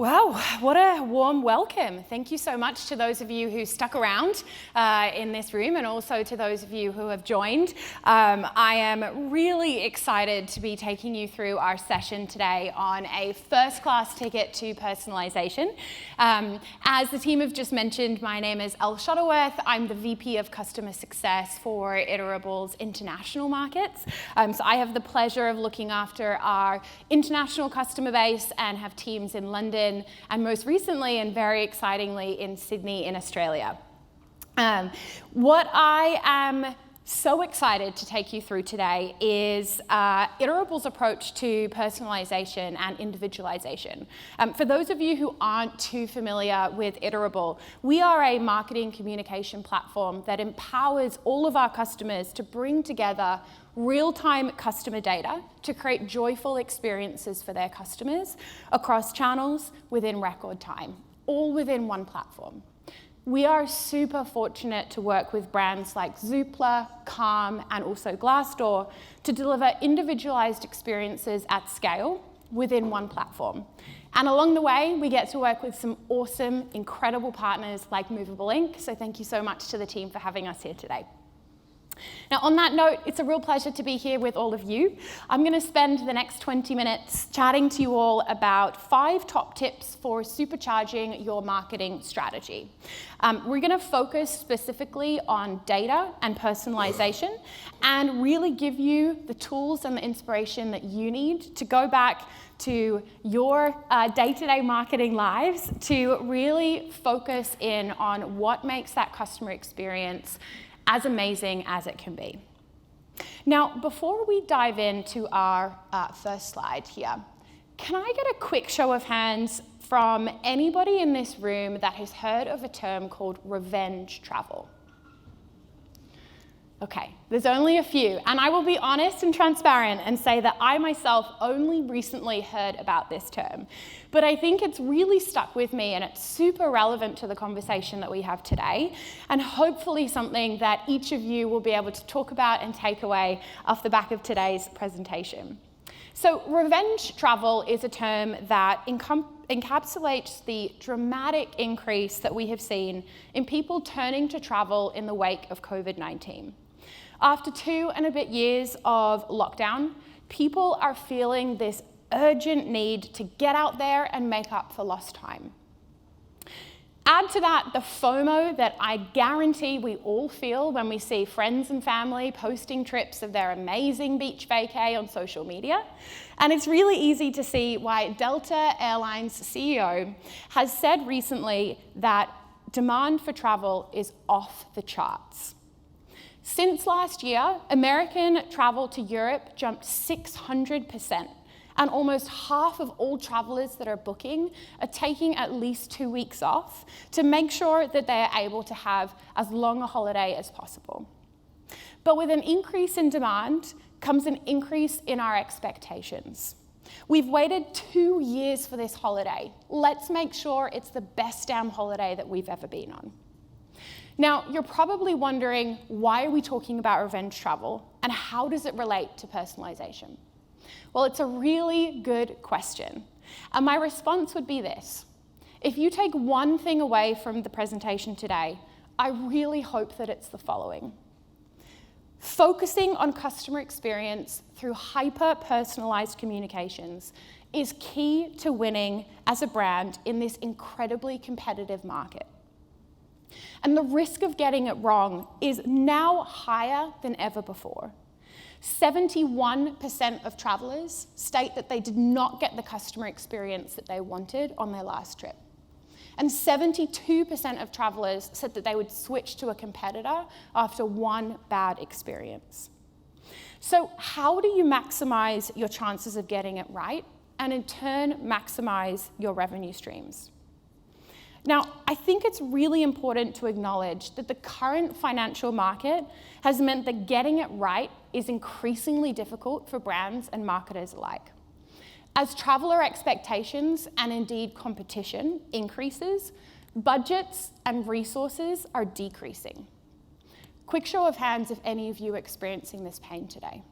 Wow, what a warm welcome. Thank you so much to those of you who stuck around in this room and also to those of you who have joined. I am really excited to be taking you through our session today on a first-class ticket to personalization. As the team have just mentioned, my name is Elle Shuttleworth. I'm the VP of Customer Success for Iterable's international markets. So I have the pleasure of looking after our international customer base and have teams in London, and most recently and very excitingly in Sydney in Australia. What I am so excited to take you through today is Iterable's approach to personalization and individualization. For those of you who aren't too familiar with Iterable, we are a marketing communication platform that empowers all of our customers to bring together real-time customer data to create joyful experiences for their customers across channels within record time, all within one platform. We are super fortunate to work with brands like Zoopla, Calm, and also Glassdoor to deliver individualized experiences at scale within one platform. And along the way, we get to work with some awesome, incredible partners like Movable Inc. So thank you so much to the team for having us here today. Now, on that note, it's a real pleasure to be here with all of you. I'm going to spend the next 20 minutes chatting to you all about 5 top tips for supercharging your marketing strategy. We're going to focus specifically on data and personalization and really give you the tools and the inspiration that you need to go back to your day-to-day marketing lives to really focus in on what makes that customer experience as amazing as it can be. Now, before we dive into our first slide here, can I get a quick show of hands from anybody in this room that has heard of a term called revenge travel? Okay, there's only a few, and I will be honest and transparent and say that I myself only recently heard about this term, but I think it's really stuck with me and it's super relevant to the conversation that we have today, and hopefully something that each of you will be able to talk about and take away off the back of today's presentation. So revenge travel is a term that encapsulates the dramatic increase that we have seen in people turning to travel in the wake of COVID-19. After 2 and a bit years of lockdown, people are feeling this urgent need to get out there and make up for lost time. Add to that the FOMO that I guarantee we all feel when we see friends and family posting trips of their amazing beach vacay on social media. And it's really easy to see why Delta Airlines CEO has said recently that demand for travel is off the charts. Since last year, American travel to Europe jumped 600%, and almost half of all travelers that are booking are taking at least 2 weeks off to make sure that they are able to have as long a holiday as possible. But with an increase in demand comes an increase in our expectations. We've waited 2 years for this holiday. Let's make sure it's the best damn holiday that we've ever been on. Now, you're probably wondering, why are we talking about revenge travel, and how does it relate to personalization? Well, it's a really good question. And my response would be this. If you take one thing away from the presentation today, I really hope that it's the following. Focusing on customer experience through hyper-personalized communications is key to winning as a brand in this incredibly competitive market. And the risk of getting it wrong is now higher than ever before. 71% of travelers state that they did not get the customer experience that they wanted on their last trip. And 72% of travelers said that they would switch to a competitor after one bad experience. So how do you maximize your chances of getting it right, and in turn maximize your revenue streams? Now, I think it's really important to acknowledge that the current financial market has meant that getting it right is increasingly difficult for brands and marketers alike. As traveler expectations and indeed competition increases, budgets and resources are decreasing. Quick show of hands if any of you are experiencing this pain today.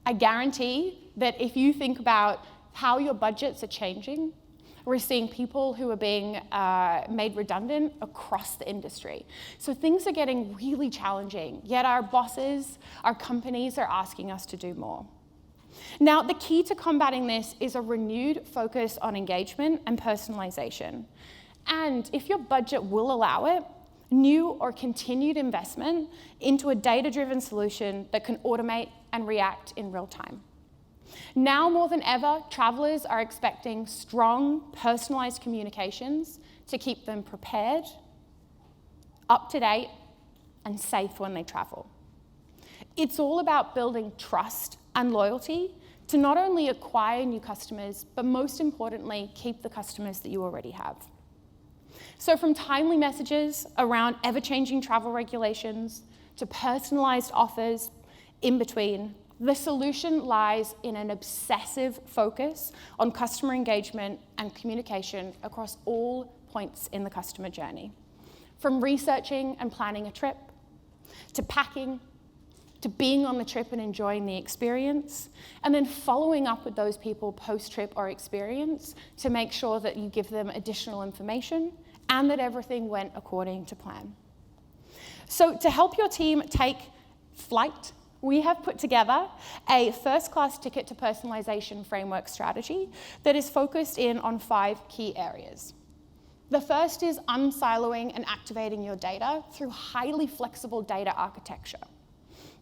I guarantee that if you think about how your budgets are changing. We're seeing people who are being made redundant across the industry. So things are getting really challenging, yet our bosses, our companies are asking us to do more. Now, the key to combating this is a renewed focus on engagement and personalization. And if your budget will allow it, new or continued investment into a data-driven solution that can automate and react in real time. Now more than ever, travelers are expecting strong, personalized communications to keep them prepared, up to date, and safe when they travel. It's all about building trust and loyalty to not only acquire new customers, but most importantly, keep the customers that you already have. So from timely messages around ever-changing travel regulations to personalized offers in between, the solution lies in an obsessive focus on customer engagement and communication across all points in the customer journey. From researching and planning a trip, to packing, to being on the trip and enjoying the experience, and then following up with those people post-trip or experience to make sure that you give them additional information and that everything went according to plan. So to help your team take flight, we have put together a first-class ticket to personalization framework strategy that is focused in on 5 key areas. The first is unsiloing and activating your data through highly flexible data architecture.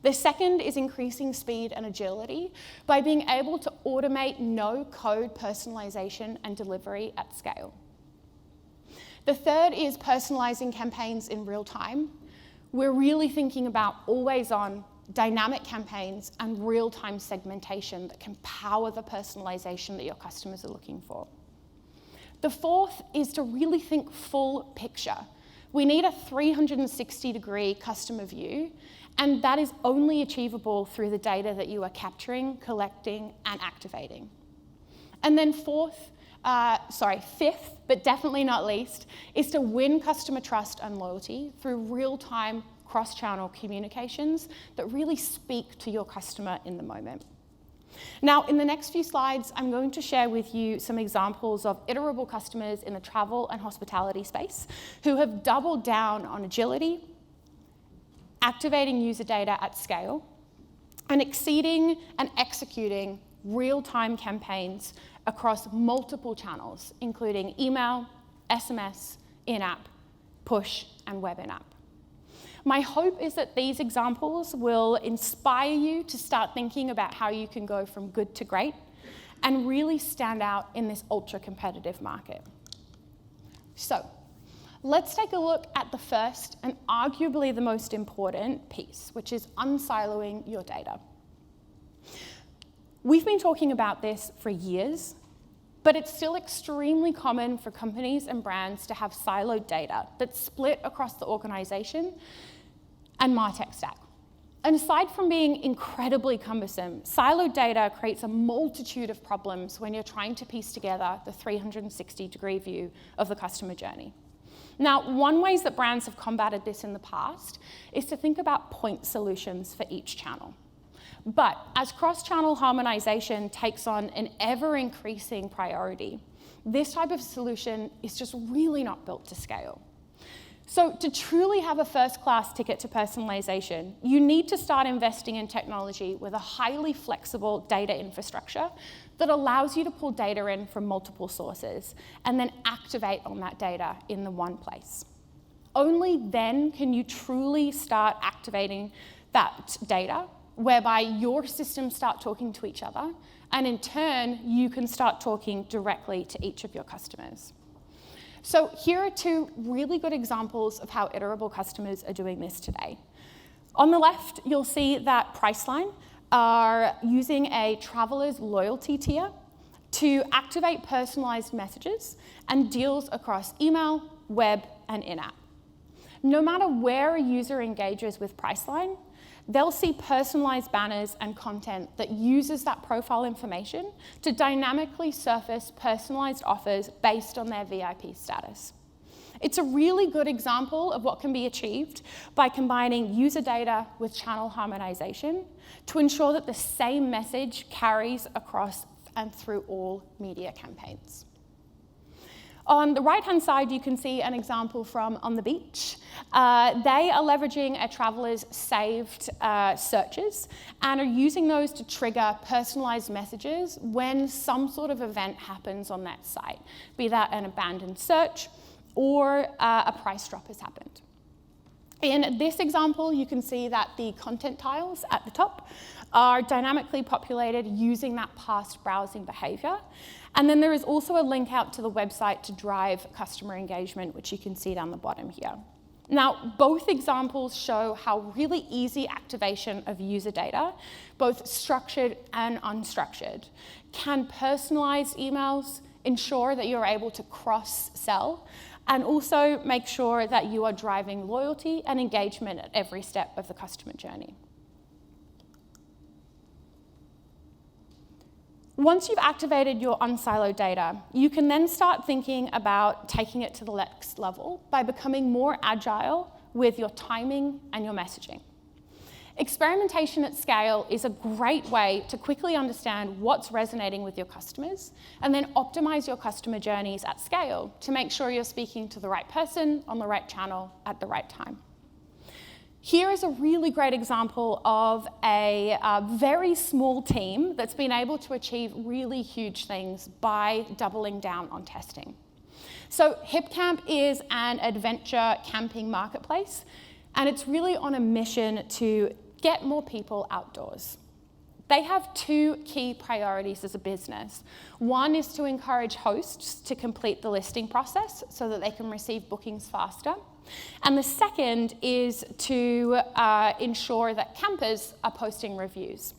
The second is increasing speed and agility by being able to automate no-code personalization and delivery at scale. The third is personalizing campaigns in real time. We're really thinking about always-on, dynamic campaigns and real-time segmentation that can power the personalization that your customers are looking for. The fourth is to really think full picture. We need a 360-degree customer view, and that is only achievable through the data that you are capturing, collecting, and activating. And then fifth, but definitely not least, is to win customer trust and loyalty through real-time cross-channel communications that really speak to your customer in the moment. Now, in the next few slides, I'm going to share with you some examples of iterable customers in the travel and hospitality space who have doubled down on agility, activating user data at scale, and exceeding and executing real-time campaigns across multiple channels, including email, SMS, in-app, push, and web in-app. My hope is that these examples will inspire you to start thinking about how you can go from good to great and really stand out in this ultra-competitive market. So, let's take a look at the first and arguably the most important piece, which is unsiloing your data. We've been talking about this for years, but it's still extremely common for companies and brands to have siloed data that's split across the organization and MarTech stack. And aside from being incredibly cumbersome, siloed data creates a multitude of problems when you're trying to piece together the 360-degree view of the customer journey. Now, one way that brands have combated this in the past is to think about point solutions for each channel. But as cross-channel harmonization takes on an ever-increasing priority, this type of solution is just really not built to scale. So to truly have a first-class ticket to personalization, you need to start investing in technology with a highly flexible data infrastructure that allows you to pull data in from multiple sources and then activate on that data in the one place. Only then can you truly start activating that data, whereby your systems start talking to each other, and in turn, you can start talking directly to each of your customers. So here are 2 really good examples of how iterable customers are doing this today. On the left, you'll see that Priceline are using a traveler's loyalty tier to activate personalized messages and deals across email, web, and in-app. No matter where a user engages with Priceline, they'll see personalized banners and content that uses that profile information to dynamically surface personalized offers based on their VIP status. It's a really good example of what can be achieved by combining user data with channel harmonization to ensure that the same message carries across and through all media campaigns. On the right-hand side, you can see an example from On the Beach. They are leveraging a traveler's saved searches and are using those to trigger personalized messages when some sort of event happens on that site, be that an abandoned search or a price drop has happened. In this example, you can see that the content tiles at the top are dynamically populated using that past browsing behavior. And then there is also a link out to the website to drive customer engagement, which you can see down the bottom here. Now, both examples show how really easy activation of user data, both structured and unstructured, can personalize emails, ensure that you're able to cross-sell, and also make sure that you are driving loyalty and engagement at every step of the customer journey. Once you've activated your unsiloed data, you can then start thinking about taking it to the next level by becoming more agile with your timing and your messaging. Experimentation at scale is a great way to quickly understand what's resonating with your customers and then optimize your customer journeys at scale to make sure you're speaking to the right person on the right channel at the right time. Here is a really great example of a very small team that's been able to achieve really huge things by doubling down on testing. So HipCamp is an adventure camping marketplace, and it's really on a mission to get more people outdoors. They have two key priorities as a business. One is to encourage hosts to complete the listing process so that they can receive bookings faster. And the second is to ensure that campers are posting reviews.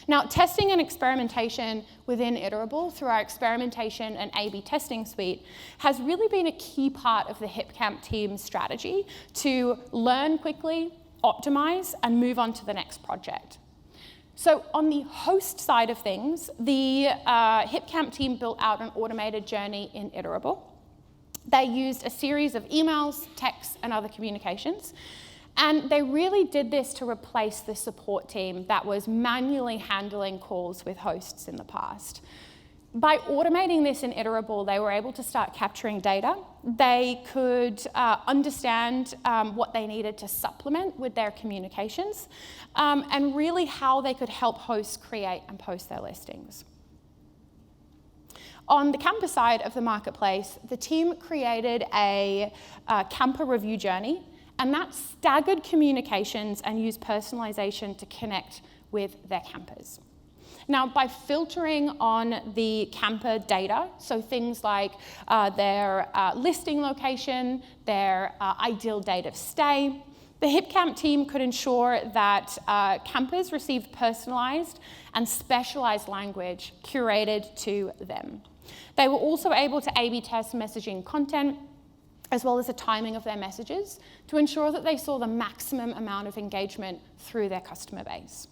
Now, testing and experimentation within Iterable through our experimentation and A/B testing suite has really been a key part of the HipCamp team's strategy to learn quickly, optimize, and move on to the next project. So on the host side of things, the HipCamp team built out an automated journey in Iterable. They used a series of emails, texts, and other communications. And they really did this to replace the support team that was manually handling calls with hosts in the past. By automating this in Iterable, they were able to start capturing data. They could understand what they needed to supplement with their communications, and really how they could help hosts create and post their listings. On the camper side of the marketplace, the team created a camper review journey, and that staggered communications and used personalization to connect with their campers. Now, by filtering on the camper data, so things like their listing location, their ideal date of stay, the HipCamp team could ensure that campers received personalized and specialized language curated to them. They were also able to A/B test messaging content, as well as the timing of their messages, to ensure that they saw the maximum amount of engagement through their customer base.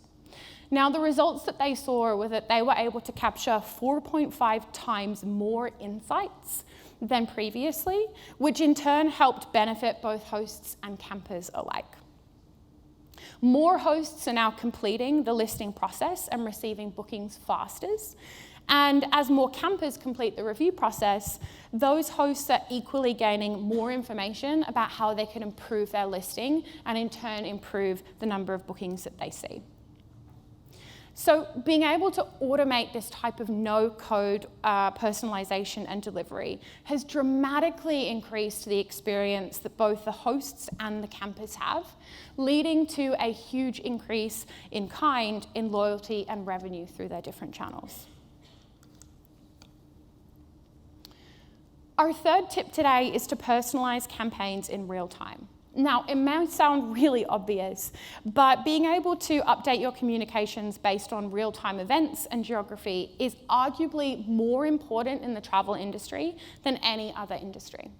Now, the results that they saw were that they were able to capture 4.5 times more insights than previously, which in turn helped benefit both hosts and campers alike. More hosts are now completing the listing process and receiving bookings faster. And as more campers complete the review process, those hosts are equally gaining more information about how they can improve their listing and in turn improve the number of bookings that they see. So being able to automate this type of no-code personalization and delivery has dramatically increased the experience that both the hosts and the campers have, leading to a huge increase in kind, in loyalty and revenue through their different channels. Our third tip today is to personalize campaigns in real time. Now, it may sound really obvious, but being able to update your communications based on real-time events and geography is arguably more important in the travel industry than any other industry.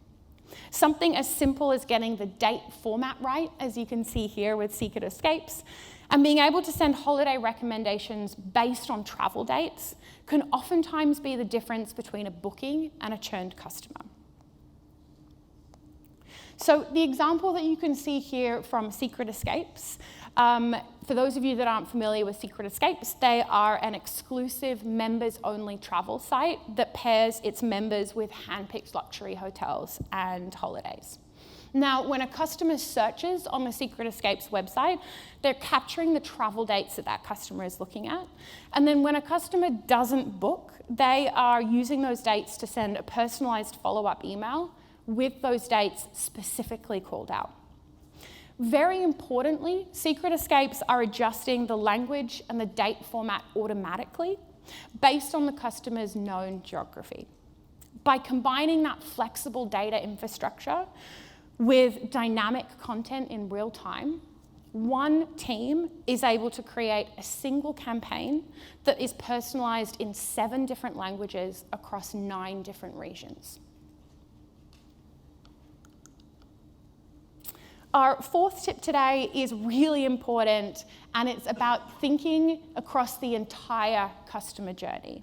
Something as simple as getting the date format right, as you can see here with Secret Escapes, and being able to send holiday recommendations based on travel dates can oftentimes be the difference between a booking and a churned customer. So the example that you can see here from Secret Escapes, for those of you that aren't familiar with Secret Escapes, they are an exclusive members-only travel site that pairs its members with hand-picked luxury hotels and holidays. Now, when a customer searches on the Secret Escapes website, they're capturing the travel dates that that customer is looking at. And then when a customer doesn't book, they are using those dates to send a personalized follow-up email with those dates specifically called out. Very importantly, Secret Escapes are adjusting the language and the date format automatically based on the customer's known geography. By combining that flexible data infrastructure with dynamic content in real time, one team is able to create a single campaign that is personalized in 7 different languages across 9 different regions. Our 4th tip today is really important, and it's about thinking across the entire customer journey.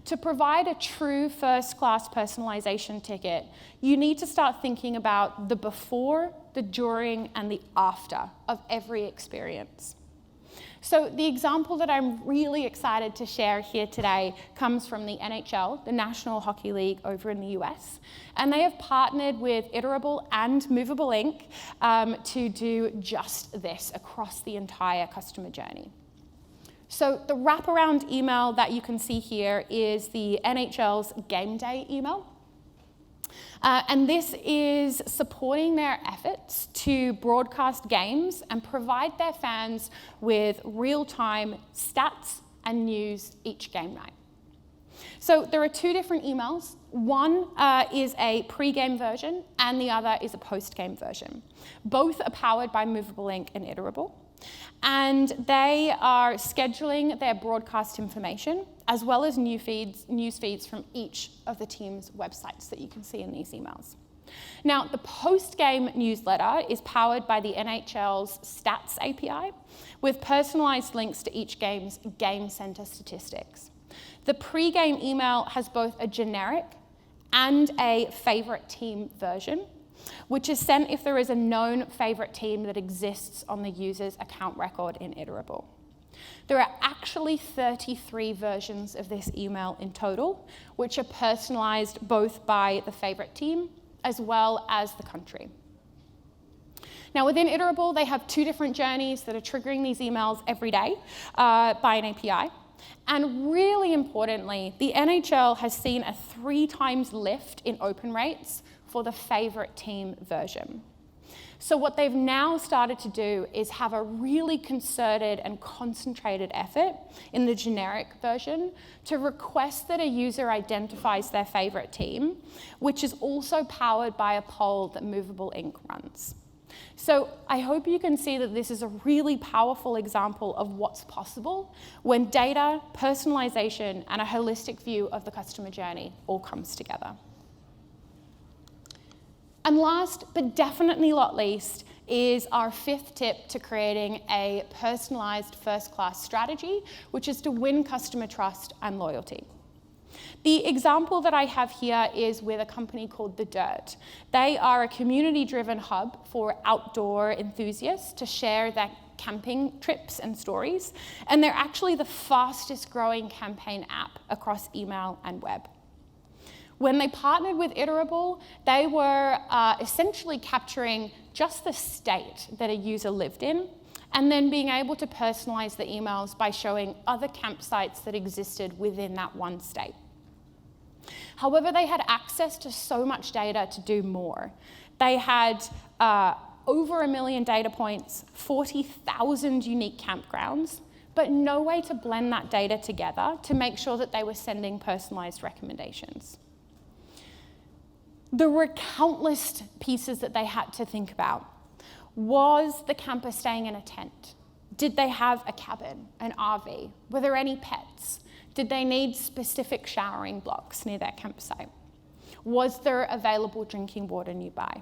To provide a true first-class personalization ticket, you need to start thinking about the before, the during, and the after of every experience. So the example that I'm really excited to share here today comes from the NHL, the National Hockey League over in the US, and they have partnered with Iterable and Movable Inc. To do just this across the entire customer journey. So the wraparound email that you can see here is the NHL's game day email. And this is supporting their efforts to broadcast games and provide their fans with real-time stats and news each game night. So there are 2 different emails. One is a pre-game version and the other is a post-game version. Both are powered by Movable Inc. and Iterable. And they are scheduling their broadcast information as well as news feeds from each of the team's websites that you can see in these emails. Now, the post-game newsletter is powered by the NHL's Stats API with personalized links to each game's game center statistics. The pre-game email has both a generic and a favorite team version, which is sent if there is a known favorite team that exists on the user's account record in Iterable. There are actually 33 versions of this email in total, which are personalized both by the favorite team as well as the country. Now, within Iterable, they have 2 different journeys that are triggering these emails every day by an API. And really importantly, the NHL has seen a 3 times lift in open rates for the favorite team version. So what they've now started to do is have a really concerted and concentrated effort in the generic version to request that a user identifies their favorite team, which is also powered by a poll that Movable Inc. runs. So I hope you can see that this is a really powerful example of what's possible when data, personalization, and a holistic view of the customer journey all comes together. And last, but definitely not least, is our 5th tip to creating a personalized first-class strategy, which is to win customer trust and loyalty. The example that I have here is with a company called The Dirt. They are a community-driven hub for outdoor enthusiasts to share their camping trips and stories, and they're actually the fastest-growing campaign app across email and web. When they partnered with Iterable, they were essentially capturing just the state that a user lived in, and then being able to personalize the emails by showing other campsites that existed within that one state. However, they had access to so much data to do more. They had over 1 million data points, 40,000 unique campgrounds, but no way to blend that data together to make sure that they were sending personalized recommendations. There were countless pieces that they had to think about. Was the camper staying in a tent? Did they have a cabin, an RV? Were there any pets? Did they need specific showering blocks near their campsite? Was there available drinking water nearby?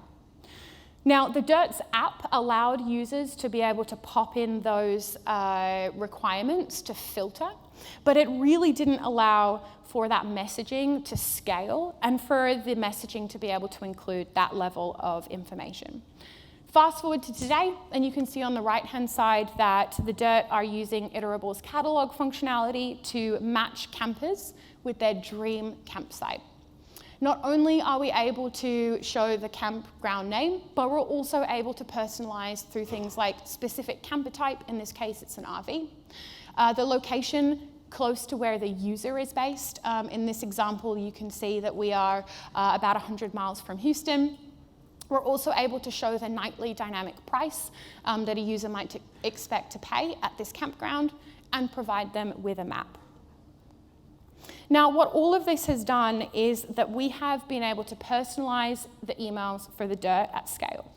Now, the Dirt's app allowed users to be able to pop in those requirements to filter, but it really didn't allow for that messaging to scale and for the messaging to be able to include that level of information. Fast forward to today, and you can see on the right-hand side that the Dirt are using Iterable's catalog functionality to match campers with their dream campsite. Not only are we able to show the campground name, but we're also able to personalize through things like specific camper type. In this case, it's an RV. The location close to where the user is based. In this example, you can see that we are about 100 miles from Houston. We're also able to show the nightly dynamic price that a user might expect to pay at this campground and provide them with a map. Now, what all of this has done is that we have been able to personalize the emails for the Dirt at scale.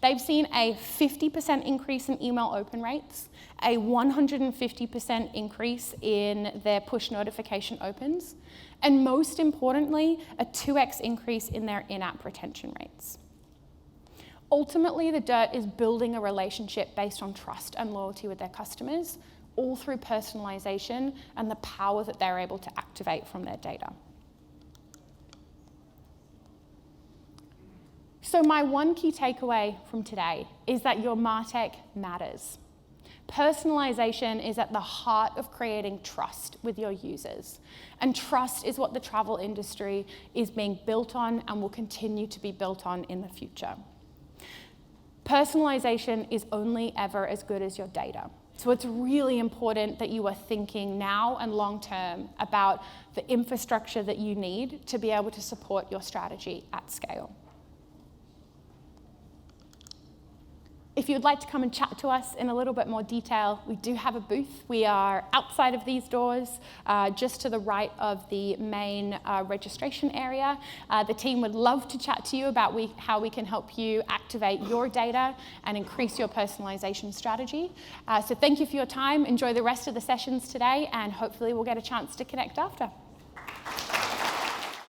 They've seen a 50% increase in email open rates, a 150% increase in their push notification opens, and most importantly, a 2x increase in their in-app retention rates. Ultimately, the Dirt is building a relationship based on trust and loyalty with their customers, all through personalization and the power that they're able to activate from their data. So my one key takeaway from today is that your MarTech matters. Personalization is at the heart of creating trust with your users. And trust is what the travel industry is being built on and will continue to be built on in the future. Personalization is only ever as good as your data. So it's really important that you are thinking now and long term about the infrastructure that you need to be able to support your strategy at scale. If you'd like to come and chat to us in a little bit more detail, we do have a booth. We are outside of these doors, just to the right of the main registration area. The team would love to chat to you about how we can help you activate your data and increase your personalization strategy. So thank you for your time. Enjoy the rest of the sessions today, and hopefully we'll get a chance to connect after.